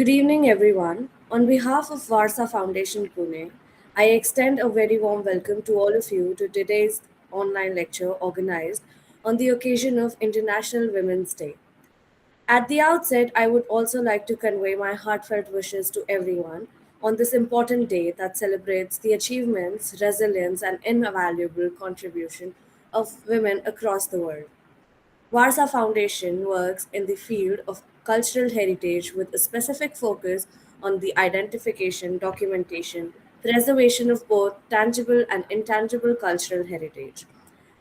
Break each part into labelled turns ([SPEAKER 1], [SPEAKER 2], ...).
[SPEAKER 1] Good evening, everyone. On behalf of Varsa Foundation Pune, I extend a very warm welcome to all of you to today's online lecture organized on the occasion of International Women's Day. At the outset, I would also like to convey my heartfelt wishes to everyone on this important day that celebrates the achievements, resilience, and invaluable contribution of women across the world. Varsa Foundation works in the field of cultural heritage with a specific focus on the identification, documentation, preservation of both tangible and intangible cultural heritage.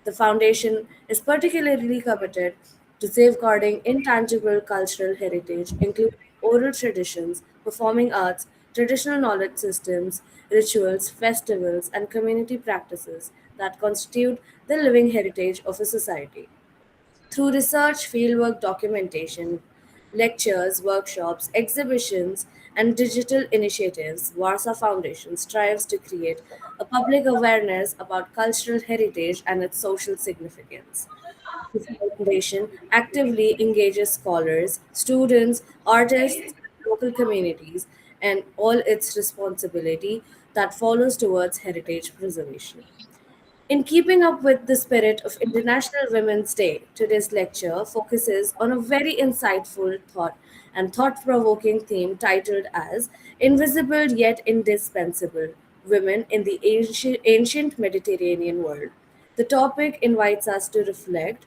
[SPEAKER 1] The foundation is particularly committed to safeguarding intangible cultural heritage, including oral traditions, performing arts, traditional knowledge systems, rituals, festivals, and community practices that constitute the living heritage of a society. Through research, fieldwork documentation, lectures, workshops, exhibitions, and digital initiatives, Warsaw Foundation strives to create a public awareness about cultural heritage and its social significance. The foundation actively engages scholars, students, artists, local communities, and all its responsibility that follows towards heritage preservation. In keeping up with the spirit of International Women's Day, today's lecture focuses on a very insightful thought and thought provoking theme titled as Invisible Yet Indispensable Women in the Ancient Mediterranean World. The topic invites us to reflect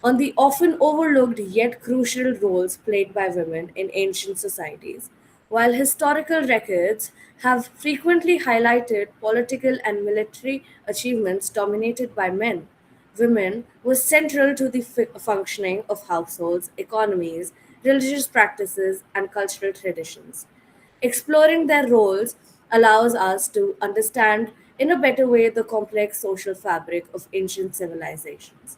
[SPEAKER 1] on the often overlooked yet crucial roles played by women in ancient societies. While historical records have frequently highlighted political and military achievements dominated by men, women were central to the functioning of households, economies, religious practices, and cultural traditions. Exploring their roles allows us to understand in a better way the complex social fabric of ancient civilizations.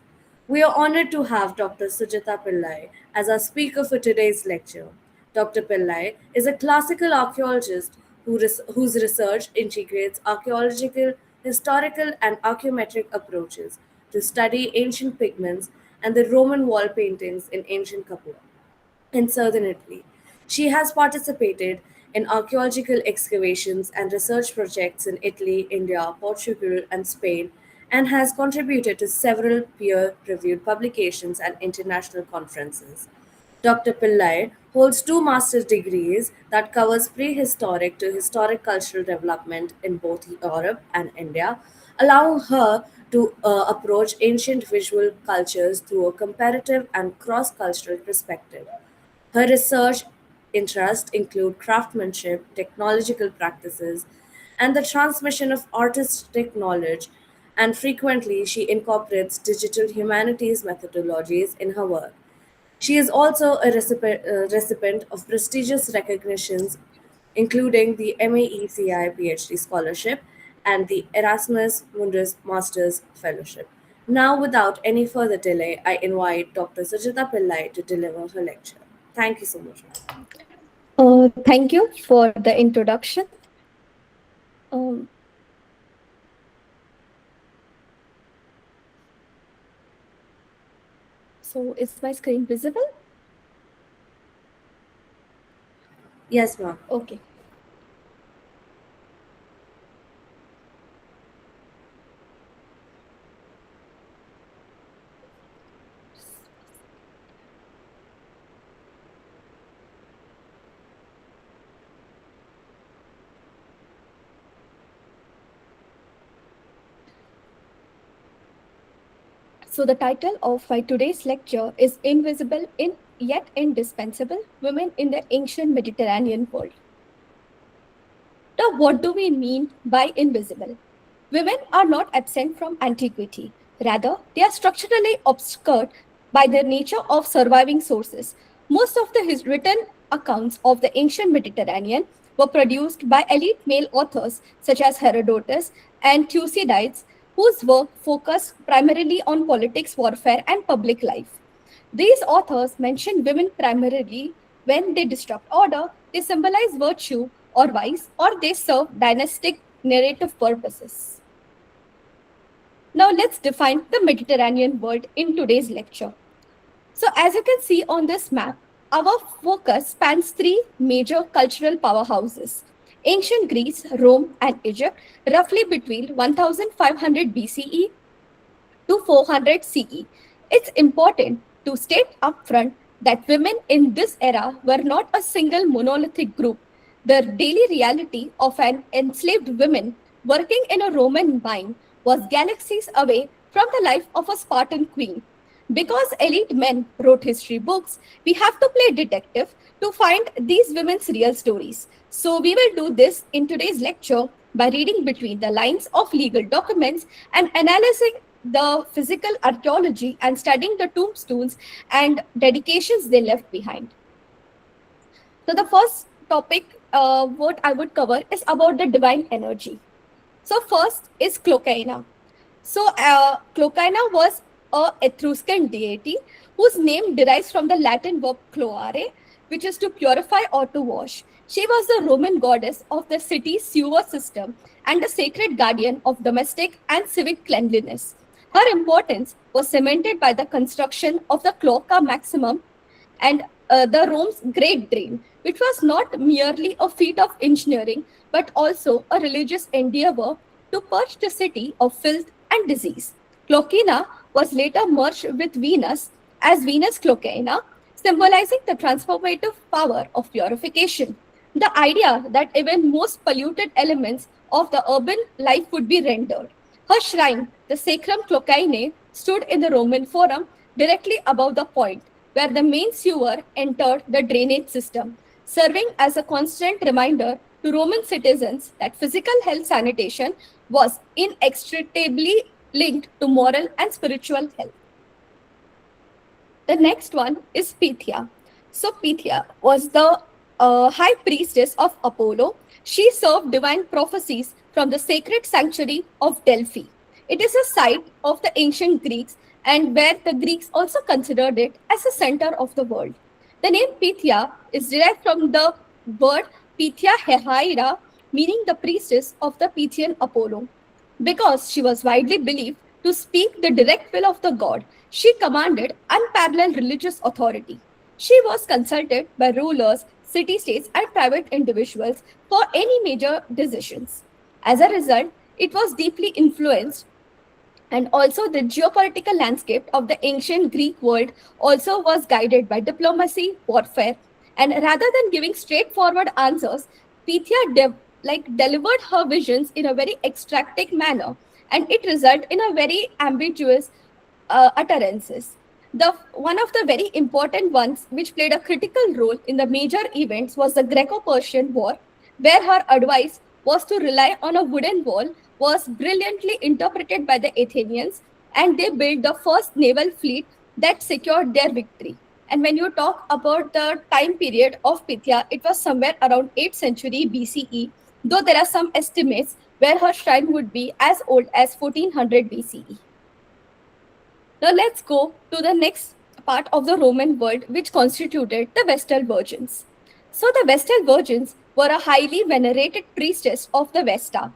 [SPEAKER 1] We are honored to have Dr. Sujata Pillai as our speaker for today's lecture. Dr. Pillai is a classical archaeologist whose research integrates archaeological, historical, and archaeometric approaches to study ancient pigments and the Roman wall paintings in ancient Capua in southern Italy. She has participated in archaeological excavations and research projects in Italy, India, Portugal, and Spain, and has contributed to several peer reviewed publications and international conferences. Dr. Pillai holds two master's degrees that covers prehistoric to historic cultural development in both Europe and India, allowing her to approach ancient visual cultures through a comparative and cross-cultural perspective. Her research interests include craftsmanship, technological practices, and the transmission of artistic knowledge, and frequently she incorporates digital humanities methodologies in her work. She is also a recipient of prestigious recognitions, including the MAECI PhD Scholarship and the Erasmus Mundus Masters Fellowship. Now, without any further delay, I invite Dr. Sujata Pillai to deliver her lecture. Thank you so much.
[SPEAKER 2] Thank you for the introduction. Um, so, is my screen visible?
[SPEAKER 1] Yes, ma'am.
[SPEAKER 2] Okay. So, the title of my today's lecture is Invisible in Yet Indispensable Women in the Ancient Mediterranean World. Now, what do we mean by invisible? Women are not absent from antiquity. Rather, they are structurally obscured by their nature of surviving sources. Most of the written accounts of the ancient Mediterranean were produced by elite male authors such as Herodotus and Thucydides, whose work focused primarily on politics, warfare, and public life. These authors mention women primarily when they disrupt order, they symbolize virtue or vice, or they serve dynastic narrative purposes. Now let's define the Mediterranean world in today's lecture. So as you can see on this map, our focus spans three major cultural powerhouses: ancient Greece, Rome, and Egypt, roughly between 1500 BCE to 400 CE. It's important to state upfront that women in this era were not a single monolithic group. The daily reality of an enslaved woman working in a Roman mine was galaxies away from the life of a Spartan queen. Because elite men wrote history books, we have to play detective to find these women's real stories. So, we will do this in today's lecture by reading between the lines of legal documents and analyzing the physical archaeology and studying the tombstones and dedications they left behind. So, the first topic, what I would cover is about the divine energy. So, first is Clocaina. So, Clocaina was a Etruscan deity whose name derives from the Latin verb cloare, which is to purify or to wash. She was the Roman goddess of the city's sewer system and a sacred guardian of domestic and civic cleanliness. Her importance was cemented by the construction of the Cloaca Maximum and the Rome's Great Drain, which was not merely a feat of engineering but also a religious endeavor to purge the city of filth and disease. Cloacina was later merged with Venus as Venus Clocaina, symbolizing the transformative power of purification. The idea that even most polluted elements of the urban life would be rendered. Her shrine, the Sacrum Clocaenae, stood in the Roman Forum directly above the point where the main sewer entered the drainage system, serving as a constant reminder to Roman citizens that physical health sanitation was inextricably linked to moral and spiritual health. The next one is Pythia. So, Pythia was the high priestess of Apollo. She served divine prophecies from the sacred sanctuary of Delphi. It is a site of the ancient Greeks and where the Greeks also considered it as the center of the world. The name Pythia is derived from the word Pythia Hehaira, meaning the priestess of the Pythian Apollo. Because she was widely believed to speak the direct will of the god, she commanded unparalleled religious authority. She was consulted by rulers, city states, and private individuals for any major decisions. As a result, it was deeply influenced, and also the geopolitical landscape of the ancient Greek world also was guided by diplomacy, warfare, and rather than giving straightforward answers, Pythia delivered her visions in a very extractic manner, and it resulted in a very ambiguous utterances. The one of the very important ones, which played a critical role in the major events, was the Greco-Persian War, where her advice was to rely on a wooden wall, was brilliantly interpreted by the Athenians, and they built the first naval fleet that secured their victory. And when you talk about the time period of Pythia, it was somewhere around 8th century BCE, though there are some estimates where her shrine would be as old as 1400 BCE. Now let's go to the next part of the Roman world, which constituted the Vestal Virgins. So the Vestal Virgins were a highly venerated priestess of the Vesta,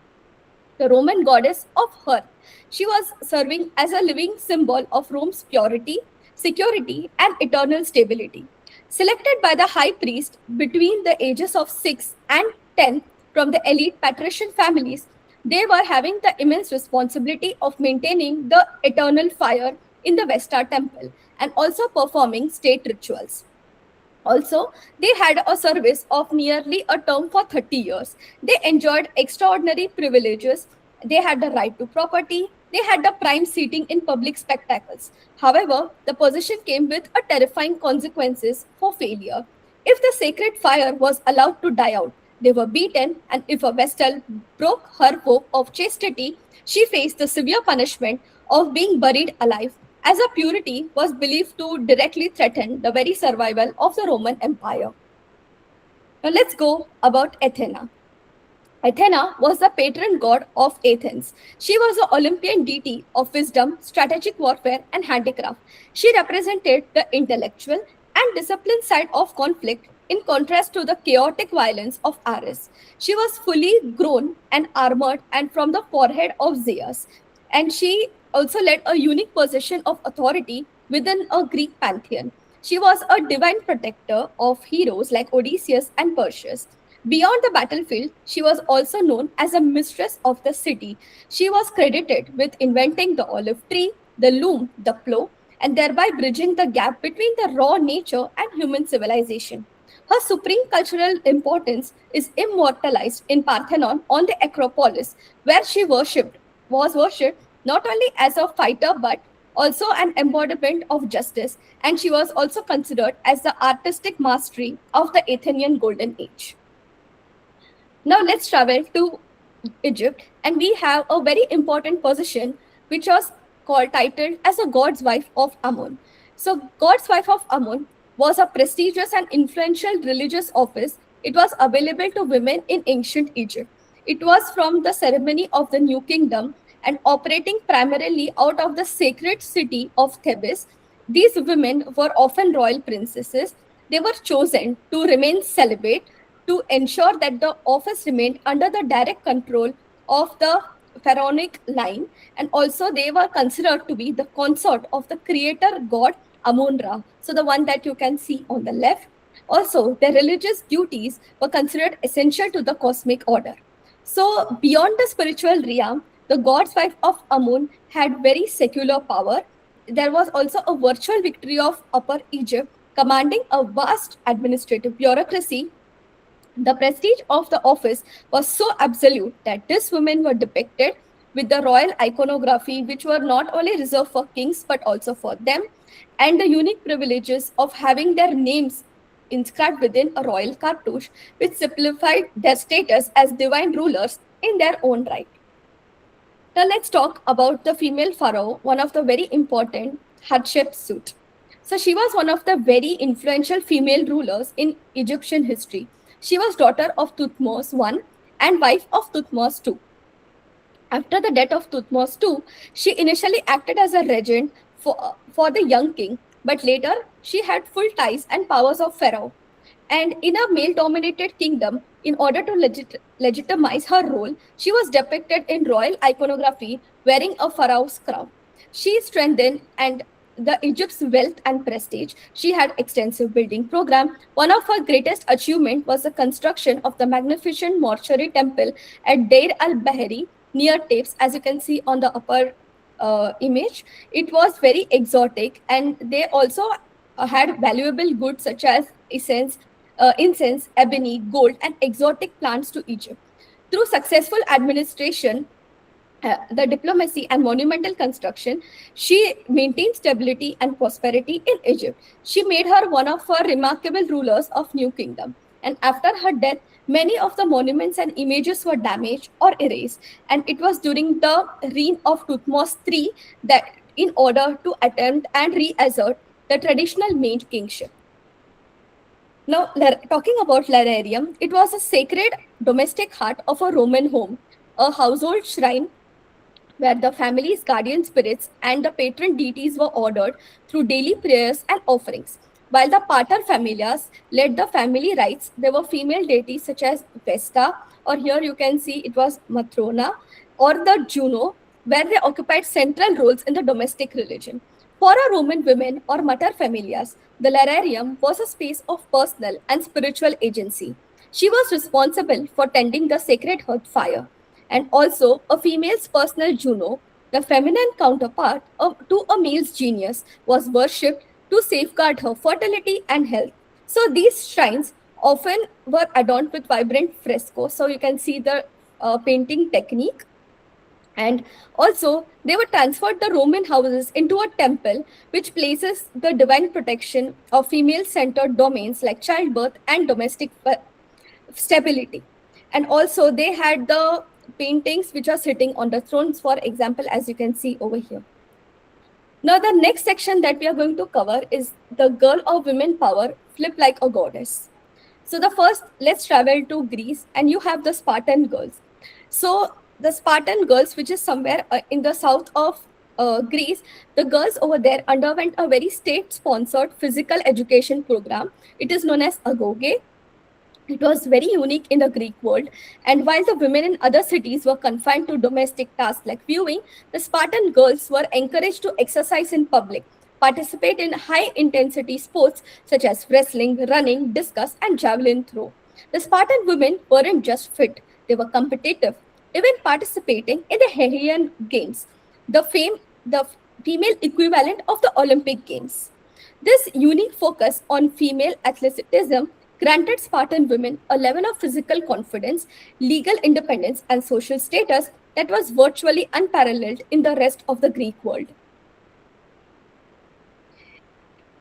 [SPEAKER 2] the Roman goddess of hearth. She was serving as a living symbol of Rome's purity, security, and eternal stability. Selected by the high priest between the ages of 6 and 10 from the elite patrician families, they were having the immense responsibility of maintaining the eternal fire in the Vesta temple and also performing state rituals. Also, they had a service of nearly a term for 30 years. They enjoyed extraordinary privileges. They had the right to property. They had the prime seating in public spectacles. However, the position came with a terrifying consequences for failure. If the sacred fire was allowed to die out, they were beaten, and if a vestal broke her vow of chastity, she faced the severe punishment of being buried alive, as a purity was believed to directly threaten the very survival of the Roman Empire. Now let's go about Athena. Athena was the patron god of Athens. She was the Olympian deity of wisdom, strategic warfare, and handicraft. She represented the intellectual and disciplined side of conflict in contrast to the chaotic violence of Ares. She was fully grown and armored and from the forehead of Zeus, and she also led a unique position of authority within a Greek pantheon. She was a divine protector of heroes like Odysseus and Perseus. Beyond the battlefield, she was also known as a mistress of the city. She was credited with inventing the olive tree, the loom, the plow, and thereby bridging the gap between the raw nature and human civilization. Her supreme cultural importance is immortalized in Parthenon on the Acropolis, where she was worshipped not only as a fighter but also an embodiment of justice, and she was also considered as the artistic mastery of the Athenian Golden Age. Now let's travel to Egypt, and we have a very important position which was called titled as a God's wife of Ammon. So, God's wife of Ammon was a prestigious and influential religious office. It was available to women in ancient Egypt. It was from the ceremony of the New Kingdom and operating primarily out of the sacred city of Thebes. These women were often royal princesses. They were chosen to remain celibate to ensure that the office remained under the direct control of the pharaonic line, and also they were considered to be the consort of the creator god Amun-Ra, so the one that you can see on the left. Also, their religious duties were considered essential to the cosmic order. So, beyond the spiritual realm, the god's wife of Amun had very secular power. There was also a virtual victory of Upper Egypt, commanding a vast administrative bureaucracy. The prestige of the office was so absolute that these women were depicted with the royal iconography, which were not only reserved for kings but also for them, and the unique privileges of having their names inscribed within a royal cartouche, which simplified their status as divine rulers in their own right. Now let's talk about the female pharaoh, one of the very important, Hatshepsut. So she was one of the very influential female rulers in Egyptian history. She was daughter of Thutmose I and wife of Thutmose II. After the death of Thutmose II, she initially acted as a regent for the young king, but later she had full ties and powers of pharaoh. And in a male dominated kingdom, in order to legitimize her role, she was depicted in royal iconography wearing a pharaoh's crown. She strengthened and the Egypt's wealth and prestige. She had extensive building program. One of her greatest achievement was the construction of the magnificent mortuary temple at Deir al-Bahari near Thebes, as you can see on the upper image. It was very exotic, and they also had valuable goods such as incense, ebony, gold, and exotic plants to Egypt. Through successful administration, the diplomacy and monumental construction, she maintained stability and prosperity in Egypt. She made her one of her remarkable rulers of New Kingdom. And after her death, many of the monuments and images were damaged or erased. And it was during the reign of Thutmose III that in order to attempt and reassert the traditional made kingship. Now, talking about Lararium, it was a sacred domestic heart of a Roman home, a household shrine where the family's guardian spirits and the patron deities were ordered through daily prayers and offerings. While the pater familias led the family rites, there were female deities such as Vesta, or here you can see it was Matrona, or the Juno, where they occupied central roles in the domestic religion. For a Roman women or mater familias, the Lararium was a space of personal and spiritual agency. She was responsible for tending the sacred hearth fire, and also a female's personal Juno, the feminine counterpart to a male's genius, was worshipped to safeguard her fertility and health. So these shrines often were adorned with vibrant frescoes. So you can see the painting technique. And also, they were transferred the Roman houses into a temple, which places the divine protection of female-centered domains like childbirth and domestic stability. And also, they had the paintings which are sitting on the thrones, for example, as you can see over here. Now, the next section that we are going to cover is the girl of women power, flip like a goddess. So the first, let's travel to Greece, and you have the Spartan girls. So the Spartan girls, which is somewhere in the south of Greece, the girls over there underwent a very state-sponsored physical education program. It is known as Agoge. It was very unique in the Greek world. And while the women in other cities were confined to domestic tasks like viewing, the Spartan girls were encouraged to exercise in public, participate in high intensity sports such as wrestling, running, discus, and javelin throw. The Spartan women weren't just fit, they were competitive, even participating in the Heraean Games, the female equivalent of the Olympic Games. This unique focus on female athleticism granted Spartan women a level of physical confidence, legal independence, and social status that was virtually unparalleled in the rest of the Greek world.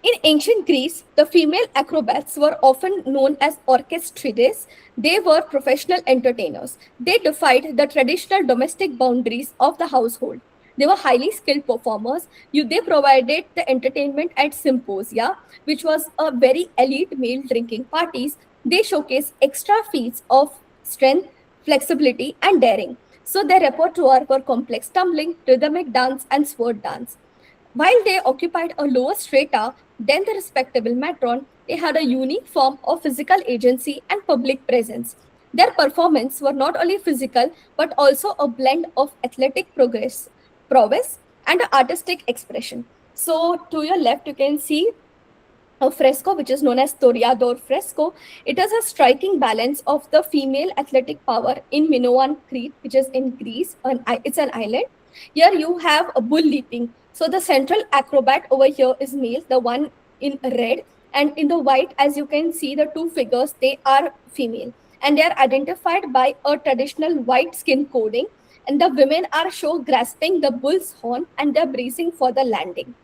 [SPEAKER 2] In ancient Greece, the female acrobats were often known as orchestrides. They were professional entertainers. They defied the traditional domestic boundaries of the household. They were highly skilled performers. They provided the entertainment at symposia, which was a very elite male drinking parties. They showcased extra feats of strength, flexibility, and daring. So their repertoire were complex tumbling, rhythmic dance, and sword dance. While they occupied a lower strata than the respectable matron, they had a unique form of physical agency and public presence. Their performances were not only physical but also a blend of athletic prowess, and artistic expression. So, to your left, you can see a fresco which is known as Toreador fresco. It has a striking balance of the female athletic power in Minoan Crete, which is in Greece. It's an island. Here you have a bull leaping. So the central acrobat over here is male, the one in red, and in the white, as you can see, the two figures, they are female. And they are identified by a traditional white skin coding. And the women are shown grasping the bull's horn and they're bracing for the landing.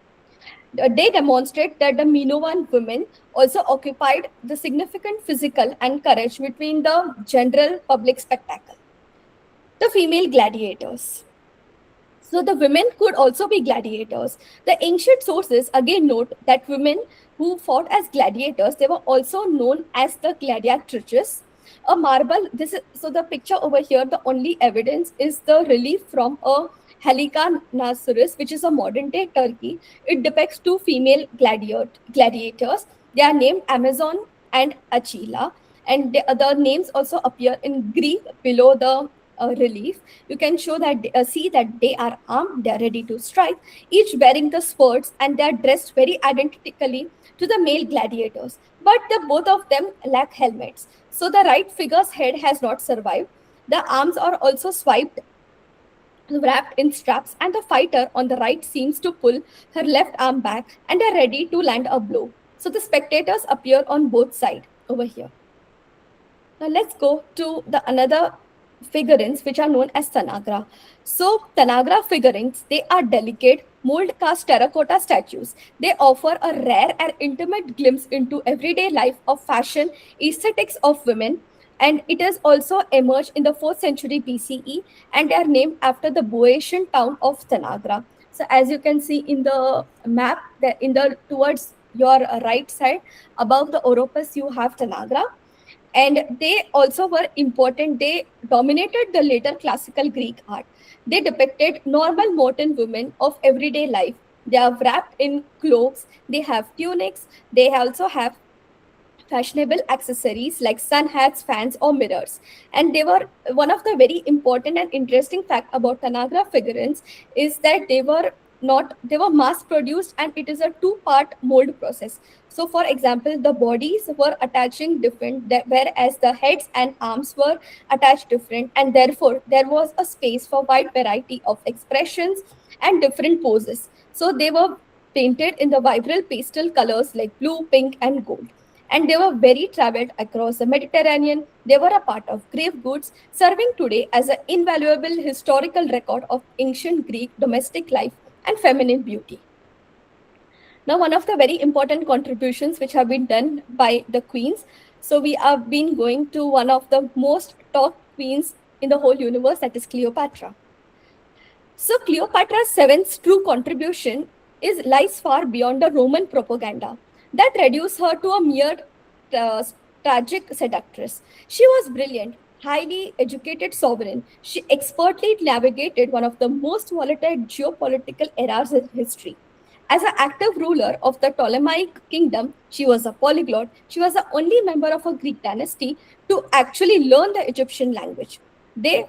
[SPEAKER 2] They demonstrate that the Minoan women also occupied the significant physical and courage between the general public spectacle. The female gladiators. So the women could also be gladiators. The ancient sources again note that women who fought as gladiators, they were also known as the gladiatrices. A marble, so the picture over here, the only evidence is the relief from a Halicarnassus, which is a modern day Turkey. It depicts two female gladiators. They are named Amazon and Achila, and the names also appear in Greek below the relief. You can see that they are armed, they are ready to strike, each bearing the swords, and they are dressed very identically to the male gladiators. But both of them lack helmets. So the right figure's head has not survived. The arms are also wrapped in straps, and the fighter on the right seems to pull her left arm back and are ready to land a blow. So the spectators appear on both sides over here. Now let's go to the another figurines which are known as Tanagra. So Tanagra figurines, they are delicate mold cast terracotta statues. They offer a rare and intimate glimpse into everyday life of fashion, aesthetics of women, and it has also emerged in the 4th century BCE, and they are named after the Boeotian town of Tanagra. So as you can see in the map, towards your right side above the Oropus, you have Tanagra. And they also were important. They dominated the later classical Greek art. They depicted normal modern women of everyday life. They are wrapped in cloaks, they have tunics, they also have fashionable accessories like sun hats, fans, or mirrors. And they were one of the very important and interesting fact about Tanagra figurines is that they were mass produced, and it is a two-part mold process. So for example, the bodies were attaching different, whereas the heads and arms were attached different, and therefore there was a space for wide variety of expressions and different poses. So they were painted in the vibrant pastel colors like blue, pink, and gold. And they were very traveled across the Mediterranean. They were a part of grave goods, serving today as an invaluable historical record of ancient Greek domestic life and feminine beauty. Now, one of the very important contributions which have been done by the queens. So we have been going to one of the most talked queens in the whole universe, that is Cleopatra. So Cleopatra's seventh true contribution lies far beyond the Roman propaganda that reduced her to a mere tragic seductress. She was brilliant, highly educated sovereign. She expertly navigated one of the most volatile geopolitical eras in history. As an active ruler of the Ptolemaic kingdom, she was a polyglot. She was the only member of a Greek dynasty to actually learn the Egyptian language. They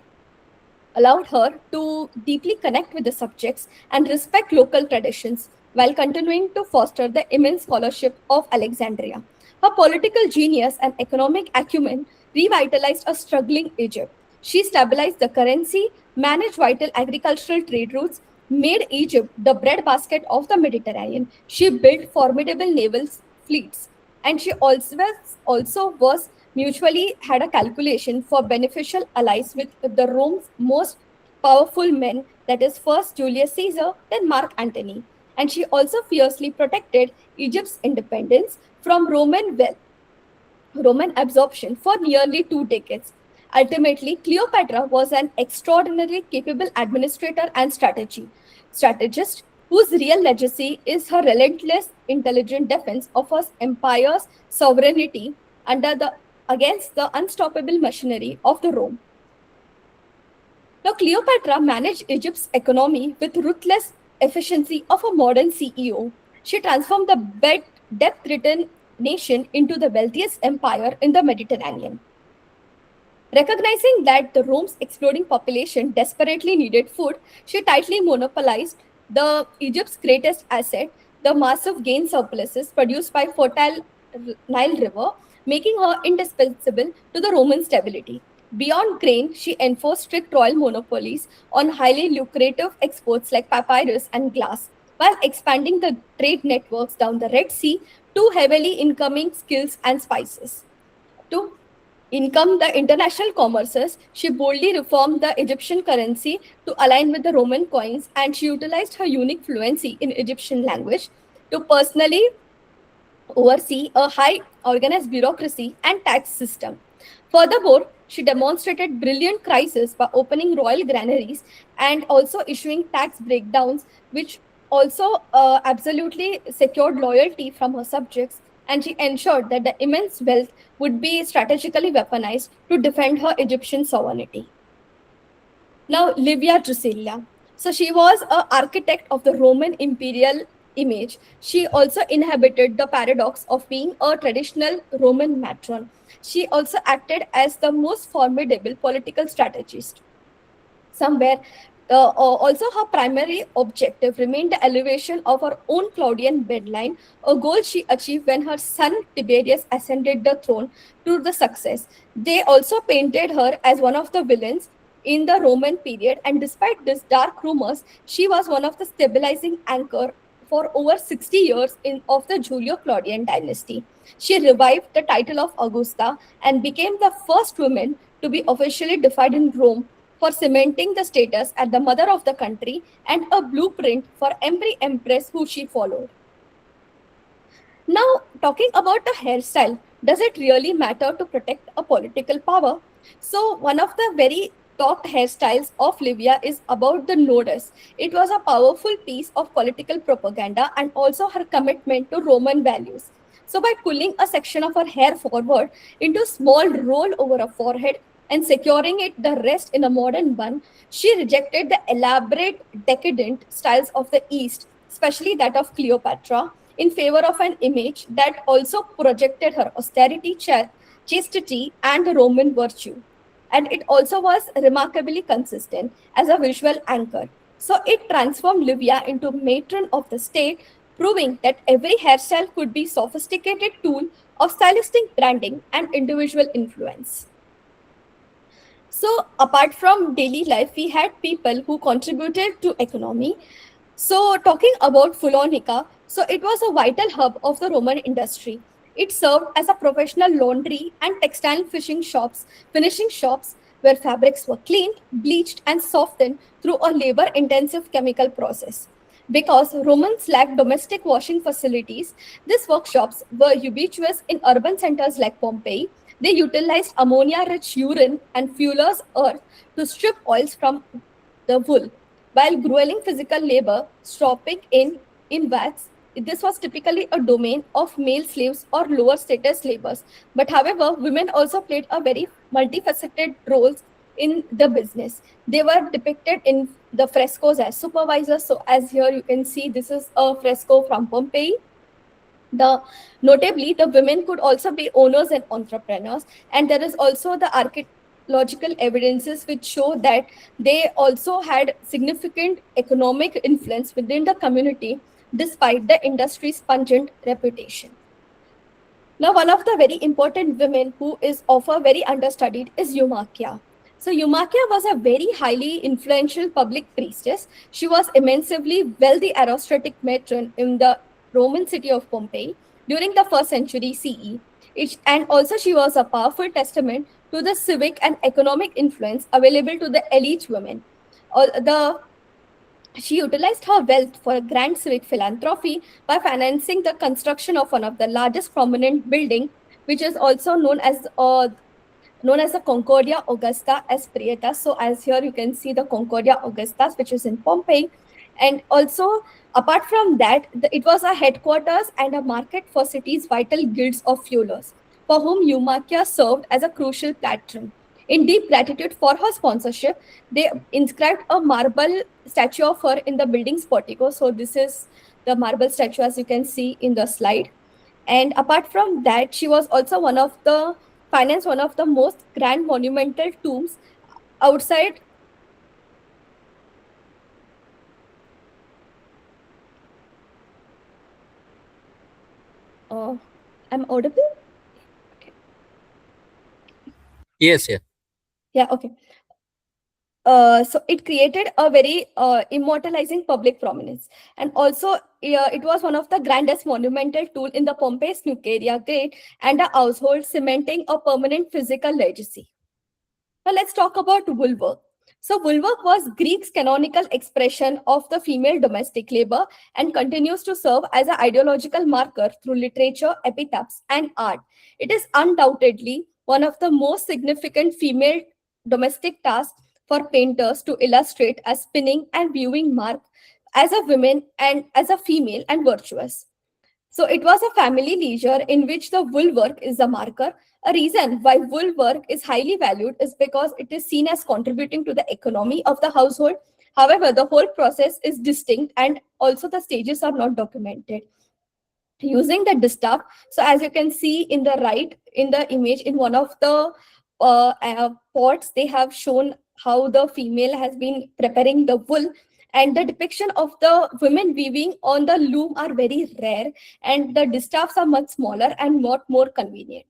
[SPEAKER 2] allowed her to deeply connect with the subjects and respect local traditions. while continuing to foster the immense scholarship of Alexandria. Her political genius and economic acumen revitalized a struggling Egypt. She stabilized the currency, managed vital agricultural trade routes, made Egypt the breadbasket of the Mediterranean. She built formidable naval fleets, and she also was mutually had a calculation for beneficial allies with the Rome's most powerful men, that is, first Julius Caesar, then Mark Antony. And she also fiercely protected Egypt's independence from Roman absorption for nearly 2 decades. Ultimately, Cleopatra was an extraordinarily capable administrator and strategist whose real legacy is her relentless, intelligent defense of her empire's sovereignty against the unstoppable machinery of the Rome. Now, Cleopatra managed Egypt's economy with ruthless efficiency of a modern CEO. She transformed the debt-ridden nation into the wealthiest empire in the Mediterranean. Recognizing that the Rome's exploding population desperately needed food, she tightly monopolized the Egypt's greatest asset, the massive grain surpluses produced by fertile Nile River, making her indispensable to the Roman stability. Beyond grain, she enforced strict royal monopolies on highly lucrative exports like papyrus and glass, while expanding the trade networks down the Red Sea to heavily incoming skills and spices. To income the international commerces, she boldly reformed the Egyptian currency to align with the Roman coins, and she utilized her unique fluency in Egyptian language to personally oversee a high organized bureaucracy and tax system. Furthermore, she demonstrated brilliant crisis by opening royal granaries and also issuing tax breakdowns, which also absolutely secured loyalty from her subjects, and she ensured that the immense wealth would be strategically weaponized to defend her Egyptian sovereignty. Now, Livia Drusilla. So she was an architect of the Roman imperial image. She also inhabited the paradox of being a traditional Roman matron. She also acted as the most formidable political strategist. Somewhere, also her primary objective remained the elevation of her own Claudian bloodline, a goal she achieved when her son Tiberius ascended the throne through the success. They also painted her as one of the villains in the Roman period, and despite this dark rumors, she was one of the stabilizing anchor for over 60 years of the Julio-Claudian dynasty. She revived the title of Augusta and became the first woman to be officially deified in Rome, for cementing the status as the mother of the country and a blueprint for every empress who she followed. Now, talking about the hairstyle, does it really matter to protect a political power? So, one of the very top hairstyles of Livia is about the nodus. It was a powerful piece of political propaganda and also her commitment to Roman values. So, by pulling a section of her hair forward into a small roll over her forehead and securing it the rest in a modern bun, she rejected the elaborate, decadent styles of the East, especially that of Cleopatra, in favor of an image that also projected her austerity, chastity, and the Roman virtue. And it also was remarkably consistent as a visual anchor. So it transformed Livia into matron of the state, proving that every hairstyle could be sophisticated tool of stylistic branding and individual influence. So apart from daily life, we had people who contributed to economy. So talking about Fulonica, so it was a vital hub of the Roman industry. It served as a professional laundry and textile finishing shops where fabrics were cleaned, bleached, and softened through a labor-intensive chemical process. Because Romans lacked domestic washing facilities, these workshops were ubiquitous in urban centers like Pompeii. They utilized ammonia-rich urine and fuller's earth to strip oils from the wool, while grueling physical labor, stropping in wax. This was typically a domain of male slaves or lower status laborers. But however, women also played a very multifaceted roles in the business. They were depicted in the frescoes as supervisors. So as here you can see, this is a fresco from Pompeii. Notably, the women could also be owners and entrepreneurs, and there is also the archaeological evidences which show that they also had significant economic influence within the community despite the industry's pungent reputation. Now, one of the very important women who is often very understudied is Eumakia. So, Eumakia was a very highly influential public priestess. She was immensely wealthy aristocratic matron in the Roman city of Pompeii during the first century CE. And also, she was a powerful testament to the civic and economic influence available to the elite women. She utilized her wealth for a grand civic philanthropy by financing the construction of one of the largest prominent building, which is also known as the Concordia Augusta Esprieta. So as here you can see the Concordia Augustus, which is in Pompeii. And also, apart from that, it was a headquarters and a market for city's vital guilds of fuelers, for whom Eumakia served as a crucial patron. In deep gratitude for her sponsorship, they inscribed a marble statue of her in the building's portico. So this is the marble statue, as you can see in the slide. And apart from that, she was also one of the most grand monumental tombs outside. I'm audible?
[SPEAKER 3] Yes, yes.
[SPEAKER 2] Yeah, okay. So it created a very immortalizing public prominence. And also, it was one of the grandest monumental tool in the Pompeii Snucaria Gate and a household, cementing a permanent physical legacy. Now let's talk about wool work. So wool work was Greek's canonical expression of the female domestic labor and continues to serve as an ideological marker through literature, epitaphs, and art. It is undoubtedly one of the most significant female domestic tasks for painters to illustrate as spinning and viewing mark as a woman and as a female and virtuous. So it was a family leisure in which the wool work is the marker. A reason why wool work is highly valued is because it is seen as contributing to the economy of the household. However, the whole process is distinct and also the stages are not documented. Using the distaff, so as you can see in the right in the image, in one of the pots, they have shown how the female has been preparing the wool, and the depiction of the women weaving on the loom are very rare, and the distaffs are much smaller and not more convenient.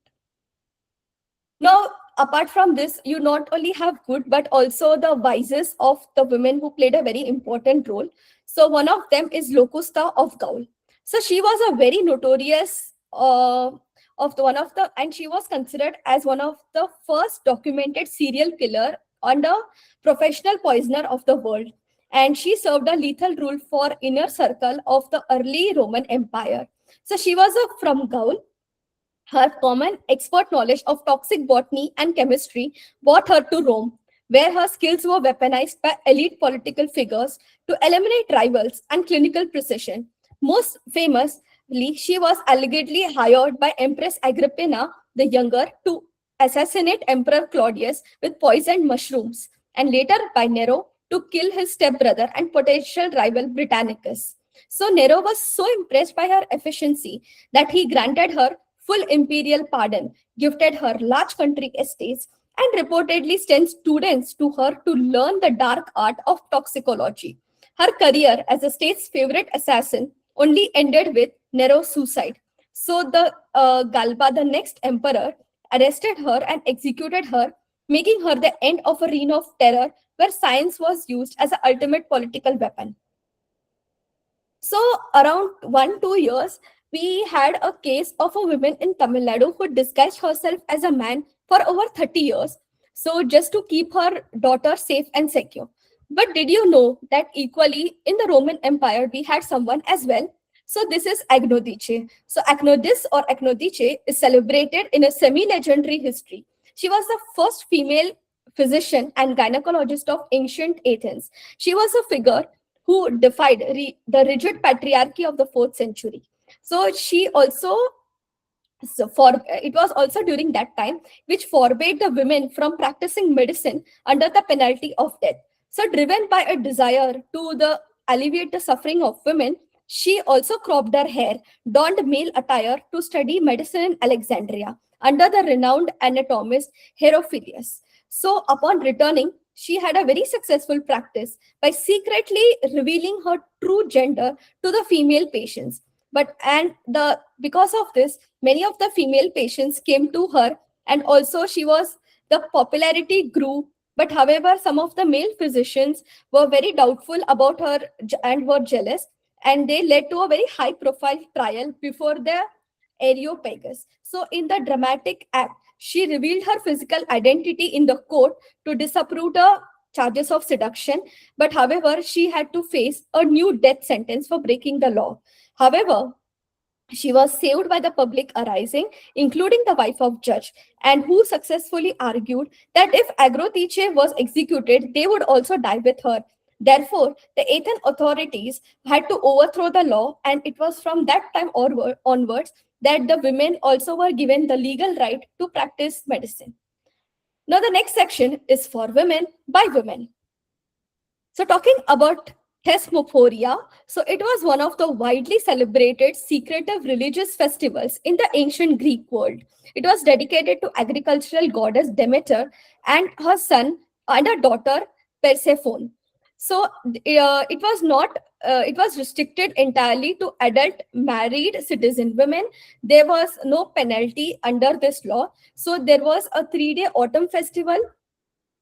[SPEAKER 2] Now, apart from this, you not only have good, but also the vices of the women who played a very important role. So one of them is Locusta of Gaul. So she was a very notorious and she was considered as one of the first documented serial killer and a professional poisoner of the world. And she served a lethal rule for inner circle of the early Roman Empire. So she was from Gaul. Her common expert knowledge of toxic botany and chemistry brought her to Rome, where her skills were weaponized by elite political figures to eliminate rivals and clinical precision. Most famously, she was allegedly hired by Empress Agrippina the Younger to assassinate Emperor Claudius with poisoned mushrooms, and later by Nero to kill his stepbrother and potential rival Britannicus. So Nero was so impressed by her efficiency that he granted her full imperial pardon, gifted her large country estates, and reportedly sent students to her to learn the dark art of toxicology. Her career as the state's favorite assassin only ended with Nero's suicide. So Galba, the next emperor, arrested her and executed her, making her the end of a reign of terror where science was used as an ultimate political weapon. So around 1-2 years, we had a case of a woman in Tamil Nadu who disguised herself as a man for over 30 years. So just to keep her daughter safe and secure. But did you know that equally in the Roman Empire, we had someone as well? So this is Agnodice. So Agnodis or Agnodice is celebrated in a semi-legendary history. She was the first female physician and gynecologist of ancient Athens. She was a figure who defied the rigid patriarchy of the 4th century. So she also, it was also during that time which forbade the women from practicing medicine under the penalty of death. So driven by a desire to alleviate the suffering of women, she also cropped her hair, donned male attire to study medicine in Alexandria under the renowned anatomist Herophilius. So upon returning she had a very successful practice by secretly revealing her true gender to the female patients. Because of this, many of the female patients came to her, and also the popularity grew. But however, some of the male physicians were very doubtful about her and were jealous, and they led to a very high profile trial before the Areopagus. So, in the dramatic act, she revealed her physical identity in the court to disapprove the charges of seduction. But however, she had to face a new death sentence for breaking the law. However, she was saved by the public arising, including the wife of judge, and who successfully argued that if Agrotiche was executed, they would also die with her. Therefore, the Athenian authorities had to overthrow the law, and it was from that time onwards that the women also were given the legal right to practice medicine. Now, the next section is for women by women. So, talking about Thesmophoria, so it was one of the widely celebrated secretive religious festivals in the ancient Greek world. It was dedicated to agricultural goddess Demeter and her son and her daughter Persephone. So it was not. It was restricted entirely to adult married citizen women. There was no penalty under this law. So there was a 3 day autumn festival.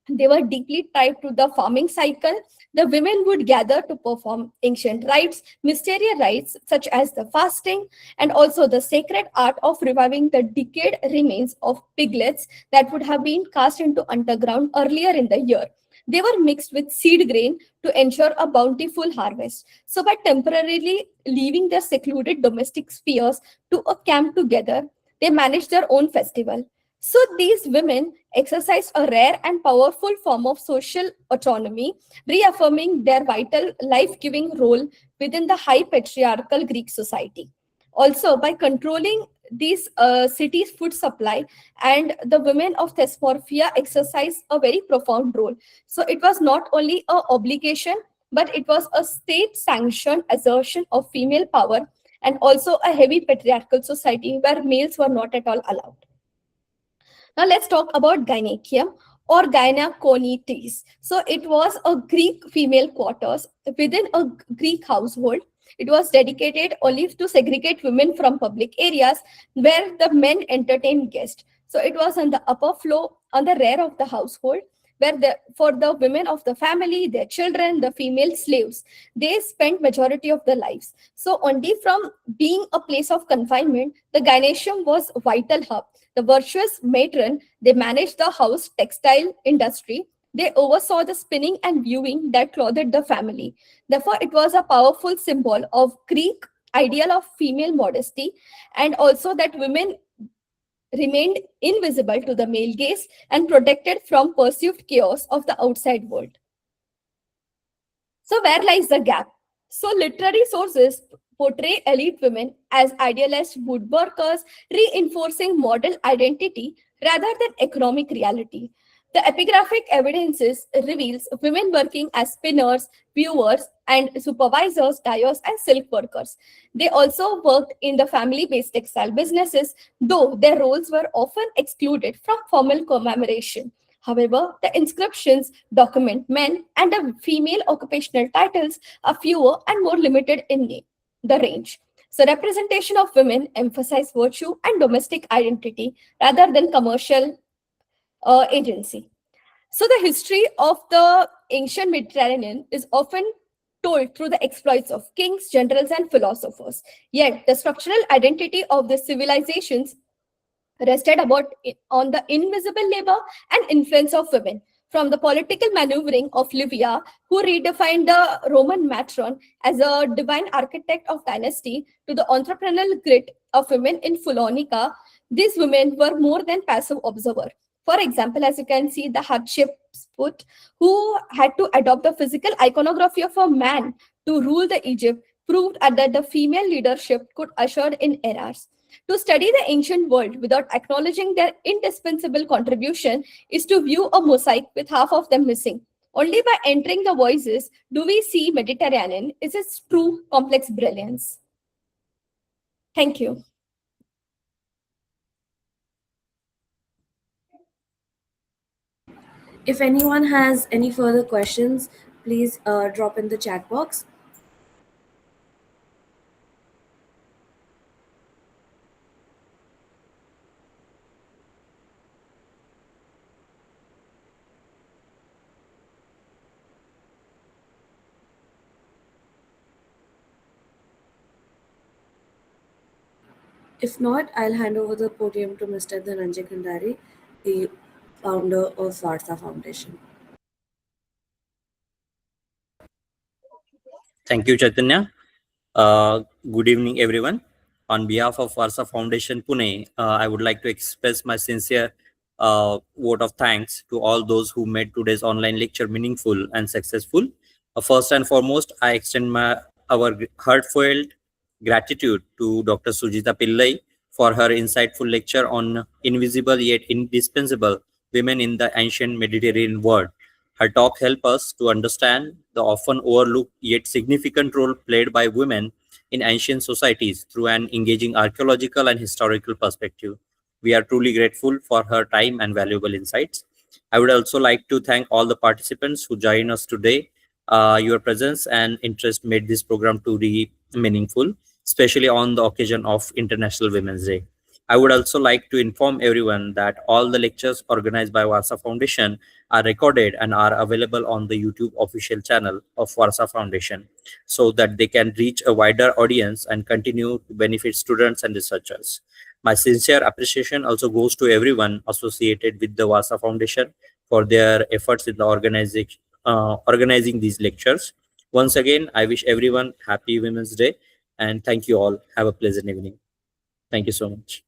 [SPEAKER 2] They were deeply tied to the farming cycle. The women would gather to perform ancient rites, mysterious rites such as the fasting, and also the sacred art of reviving the decayed remains of piglets that would have been cast into underground earlier in the year. They were mixed with seed grain to ensure a bountiful harvest. So, by temporarily leaving their secluded domestic spheres to a camp together, they managed their own festival. So, these women exercised a rare and powerful form of social autonomy, reaffirming their vital life giving role within the high patriarchal Greek society. Also, by controlling these cities' food supply, and the women of Thesmorphia exercised a very profound role. So, it was not only an obligation, but it was a state sanctioned assertion of female power, and also a heavy patriarchal society where males were not at all allowed. Now let's talk about gynaecium or gyneconitis. So it was a Greek female quarters within a Greek household. It was dedicated only to segregate women from public areas where the men entertained guests. So it was on the upper floor, on the rear of the household, where for the women of the family, their children, the female slaves, they spent majority of their lives. So only from being a place of confinement, the gynaecium was vital hub. The virtuous matron, they managed the house textile industry. They oversaw the spinning and viewing that clothed the family. Therefore, it was a powerful symbol of Greek ideal of female modesty, and also that women remained invisible to the male gaze and protected from perceived chaos of the outside world. So, where lies the gap? So, literary sources portray elite women as idealized woodworkers, reinforcing model identity rather than economic reality. The epigraphic evidences reveals women working as spinners, viewers, and supervisors, dyers, and silk workers. They also worked in the family-based textile businesses, though their roles were often excluded from formal commemoration. However, the inscriptions document men and the female occupational titles are fewer and more limited in the range. So, representation of women emphasize virtue and domestic identity rather than commercial agency. So, the history of the ancient Mediterranean is often told through the exploits of kings, generals, and philosophers. Yet, the structural identity of the civilizations rested on the invisible labor and influence of women. From the political maneuvering of Livia, who redefined the Roman matron as a divine architect of dynasty, to the entrepreneurial grit of women in Phoenicia, these women were more than passive observers. For example, as you can see, the Hatshepsut, who had to adopt the physical iconography of a man to rule the Egypt, proved that the female leadership could usher in eras. To study the ancient world without acknowledging their indispensable contribution is to view a mosaic with half of them missing. Only by entering the voices do we see Mediterranean is its true complex brilliance. Thank you.
[SPEAKER 1] If anyone has any further questions, please drop in the chat box. If not, I'll hand over the podium to Mr. Dhananjay Khandari, the founder of Varsa Foundation.
[SPEAKER 3] Thank you, Chaitanya. Good evening, everyone. On behalf of Varsa Foundation Pune, I would like to express my sincere vote of thanks to all those who made today's online lecture meaningful and successful. First and foremost, I extend our heartfelt gratitude to Dr. Sujita Pillai for her insightful lecture on invisible yet indispensable women in the ancient Mediterranean world. Her talk helped us to understand the often overlooked yet significant role played by women in ancient societies through an engaging archaeological and historical perspective. We are truly grateful for her time and valuable insights. I would also like to thank all the participants who joined us today. Your presence and interest made this program truly meaningful, especially on the occasion of International Women's Day. I would also like to inform everyone that all the lectures organized by Varsa Foundation are recorded and are available on the YouTube official channel of Varsa Foundation so that they can reach a wider audience and continue to benefit students and researchers. My sincere appreciation also goes to everyone associated with the Varsa Foundation for their efforts in the organizing these lectures. Once again, I wish everyone happy Women's Day and thank you all. Have a pleasant evening. Thank you so much.